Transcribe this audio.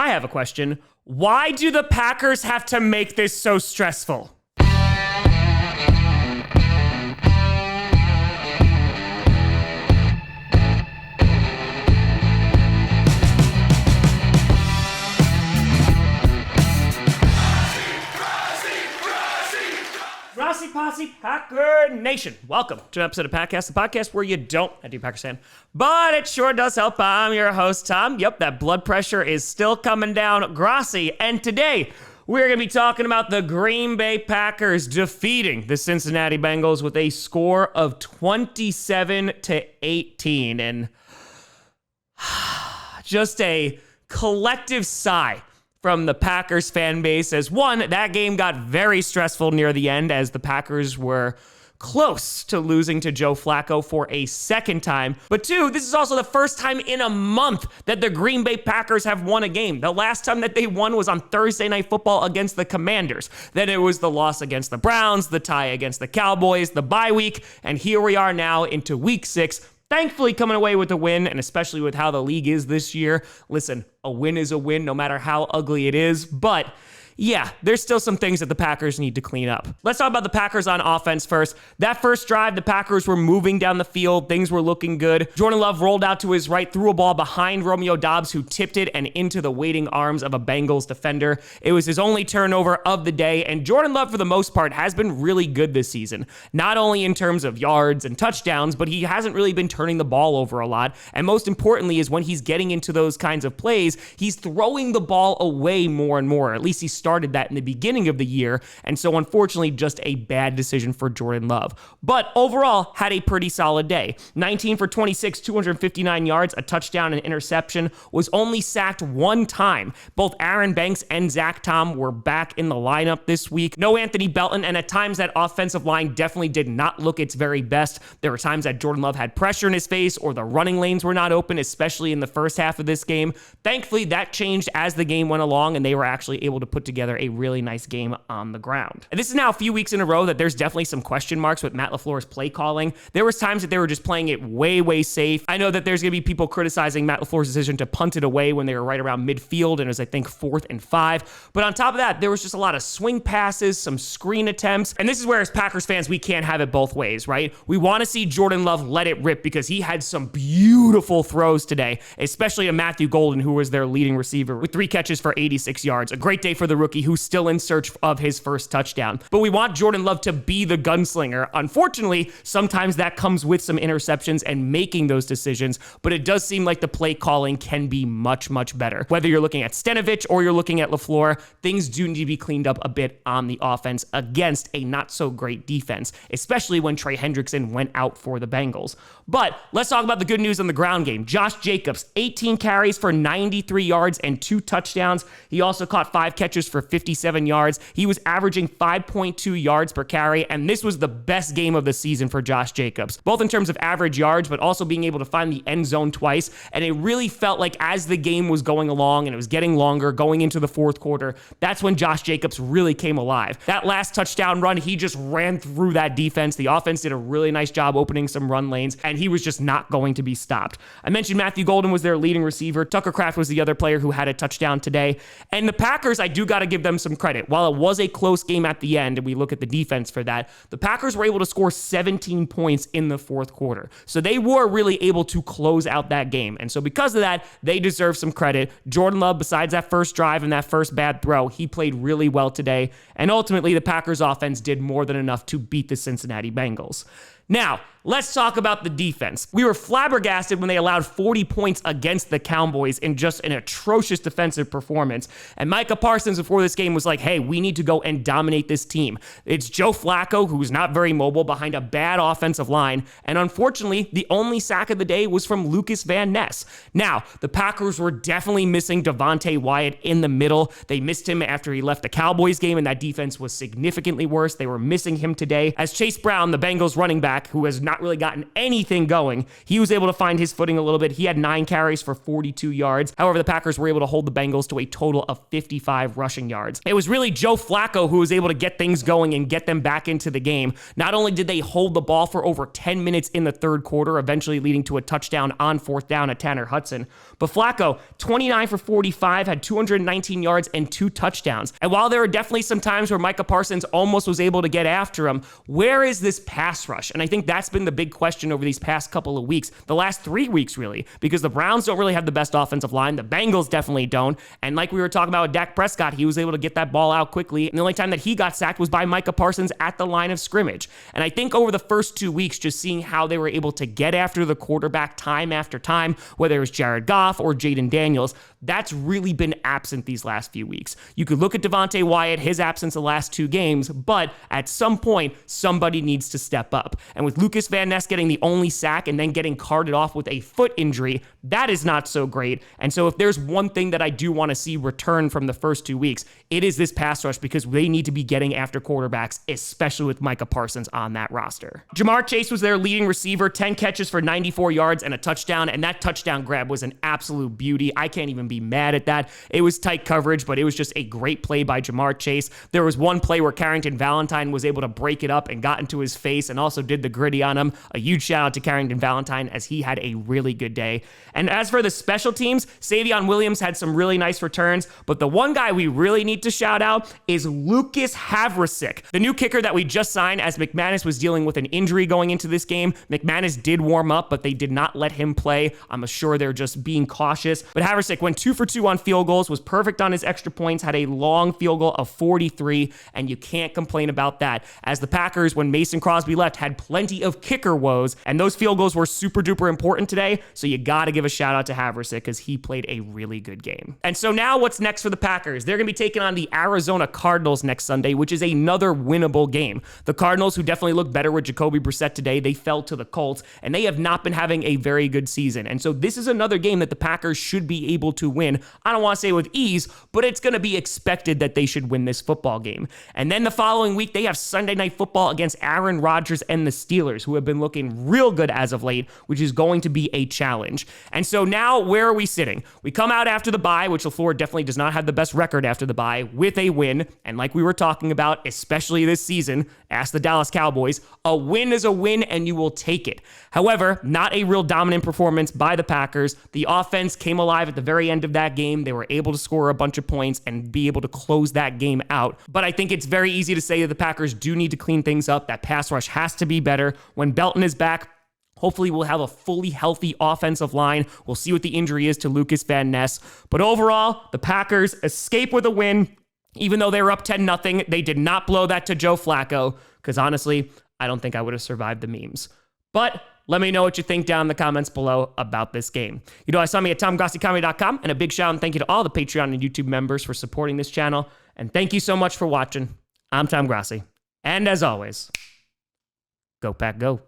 I have a question. Why do the Packers have to make this so stressful? Grossi Posse Packer Nation. Welcome to an episode of Packcast, the podcast where you don't have to be a Packers fan, but it sure does help. I'm your host, Tom. Yep, that blood pressure is still coming down, Grossi. And today, we're going to be talking about the Green Bay Packers defeating the Cincinnati Bengals with a score of 27-18. And just a collective sigh from the Packers fan base as one, that game got very stressful near the end as the Packers were close to losing to Joe Flacco for a second time. But two, this is also the first time in a month that the Green Bay Packers have won a game. The last time that they won was on Thursday Night Football against the Commanders. Then it was the loss against the Browns, the tie against the Cowboys, the bye week, and here we are now into week 6. Thankfully coming away with a win, and especially with how the league is this year. Listen, a win is a win no matter how ugly it is, but yeah, there's still some things that the Packers need to clean up. Let's talk about the Packers on offense first. That first drive, the Packers were moving down the field. Things were looking good. Jordan Love rolled out to his right, threw a ball behind Romeo Doubs, who tipped it and into the waiting arms of a Bengals defender. It was his only turnover of the day, and Jordan Love, for the most part, has been really good this season. Not only in terms of yards and touchdowns, but he hasn't really been turning the ball over a lot. And most importantly is when he's getting into those kinds of plays, he's throwing the ball away more and more. At least he started that in the beginning of the year, and so unfortunately just a bad decision for Jordan Love. But overall, had a pretty solid day. 19 for 26, 259 yards, a touchdown and interception, was only sacked one time. Both Aaron Banks and Zach Tom were back in the lineup this week. No Anthony Belton, and at times that offensive line definitely did not look its very best. There were times that Jordan Love had pressure in his face or the running lanes were not open, especially in the first half of this game. Thankfully, that changed as the game went along, and they were actually able to put together a really nice game on the ground. And this is now a few weeks in a row that there's definitely some question marks with Matt LaFleur's play calling. There was times that they were just playing it way safe. I know that there's going to be people criticizing Matt LaFleur's decision to punt it away when they were right around midfield, and it was, I think, 4th and 5. But on top of that, there was just a lot of swing passes, some screen attempts. And this is where, as Packers fans, we can't have it both ways, right? We want to see Jordan Love let it rip because he had some beautiful throws today, especially to Matthew Golden, who was their leading receiver with 3 catches for 86 yards. A great day for the rookie who's still in search of his first touchdown. But we want Jordan Love to be the gunslinger. Unfortunately, sometimes that comes with some interceptions and making those decisions, but it does seem like the play calling can be much better. Whether you're looking at Stenavich or you're looking at LaFleur, things do need to be cleaned up a bit on the offense against a not so great defense, especially when Trey Hendrickson went out for the Bengals. But let's talk about the good news on the ground game. Josh Jacobs, 18 carries for 93 yards and 2 touchdowns. He also caught 5 catches for 57 yards. He was averaging 5.2 yards per carry, and this was the best game of the season for Josh Jacobs, both in terms of average yards, but also being able to find the end zone twice. And it really felt like as the game was going along and it was getting longer, going into the fourth quarter, that's when Josh Jacobs really came alive. That last touchdown run, he just ran through that defense. The offense did a really nice job opening some run lanes, and he was just not going to be stopped. I mentioned Matthew Golden was their leading receiver. Tucker Kraft was the other player who had a touchdown today. And the Packers, I do got to give them some credit. While it was a close game at the end, and we look at the defense for that, the Packers were able to score 17 points in the fourth quarter. So they were really able to close out that game. And so because of that, they deserve some credit. Jordan Love, besides that first drive and that first bad throw, he played really well today. And ultimately, the Packers offense did more than enough to beat the Cincinnati Bengals. Now, let's talk about the defense. We were flabbergasted when they allowed 40 points against the Cowboys in just an atrocious defensive performance. And Micah Parsons before this game was like, hey, we need to go and dominate this team. It's Joe Flacco, who's not very mobile, behind a bad offensive line. And unfortunately, the only sack of the day was from Lucas Van Ness. Now, the Packers were definitely missing Devontae Wyatt in the middle. They missed him after he left the Cowboys game, and that defense was significantly worse. They were missing him today. As Chase Brown, the Bengals running back, quarterback who has not really gotten anything going, he was able to find his footing a little bit. He had 9 carries for 42 yards. However, the Packers were able to hold the Bengals to a total of 55 rushing yards. It was really Joe Flacco who was able to get things going and get them back into the game. Not only did they hold the ball for over 10 minutes in the third quarter, eventually leading to a touchdown on 4th down at Tanner Hudson, but Flacco, 29 for 45, had 219 yards and 2 touchdowns. And while there were definitely some times where Micah Parsons almost was able to get after him, where is this pass rush? And I think that's been the big question over these past couple of weeks, the last 3 weeks really, because the Browns don't really have the best offensive line. The Bengals definitely don't. And like we were talking about with Dak Prescott, he was able to get that ball out quickly. And the only time that he got sacked was by Micah Parsons at the line of scrimmage. And I think over the first 2 weeks, just seeing how they were able to get after the quarterback time after time, whether it was Jared Goff or Jaden Daniels, that's really been absent these last few weeks. You could look at Devontae Wyatt, his absence the last 2 games, but at some point, somebody needs to step up. And with Lucas Van Ness getting the only sack and then getting carted off with a foot injury, that is not so great. And so if there's one thing that I do want to see return from the first 2 weeks, it is this pass rush, because they need to be getting after quarterbacks, especially with Micah Parsons on that roster. Jamar Chase was their leading receiver, 10 catches for 94 yards and a touchdown, and that touchdown grab was an absolute beauty. I can't even be mad at that. It was tight coverage, but it was just a great play by Jamar Chase. There was one play where Carrington Valentine was able to break it up and got into his face and also did the gritty on him. A huge shout out to Carrington Valentine, as he had a really good day. And as for the special teams, Savion Williams had some really nice returns, but the one guy we really need to shout out is Lucas Havrasik, the new kicker that we just signed, as McManus was dealing with an injury going into this game. McManus did warm up, but they did not let him play. I'm sure they're just being cautious. But Havrasik went 2 for 2 on field goals, was perfect on his extra points, had a long field goal of 43, and you can't complain about that, as the Packers, when Mason Crosby left, had plenty of kicker woes, and those field goals were super duper important today, so you gotta give a shout out to Havrasik, because he played a really good game. And so now what's next for the Packers? They're gonna be taking on the Arizona Cardinals next Sunday, which is another winnable game. The Cardinals, who definitely looked better with Jacoby Brissett today, they fell to the Colts, and they have not been having a very good season. And so this is another game that the Packers should be able to win. I don't want to say with ease, but it's going to be expected that they should win this football game. And then the following week, they have Sunday Night Football against Aaron Rodgers and the Steelers, who have been looking real good as of late, which is going to be a challenge. And so now, where are we sitting? We come out after the bye, which LaFleur definitely does not have the best record after the bye, with a win. And like we were talking about, especially this season, ask the Dallas Cowboys, a win is a win and you will take it. However, not a real dominant performance by the Packers. The offense came alive at the very end of that game. They were able to score a bunch of points and be able to close that game out. But I think it's very easy to say that the Packers do need to clean things up. That pass rush has to be better. When Belton is back, hopefully we'll have a fully healthy offensive line. We'll see what the injury is to Lucas Van Ness. But overall, the Packers escape with a win. Even though they were up 10-0, they did not blow that to Joe Flacco, because honestly, I don't think I would have survived the memes. But let me know what you think down in the comments below about this game. You know, I saw me at TomGrossiComedy.com, and a big shout out and thank you to all the Patreon and YouTube members for supporting this channel. And thank you so much for watching. I'm Tom Grossi. And as always, go Pack Go.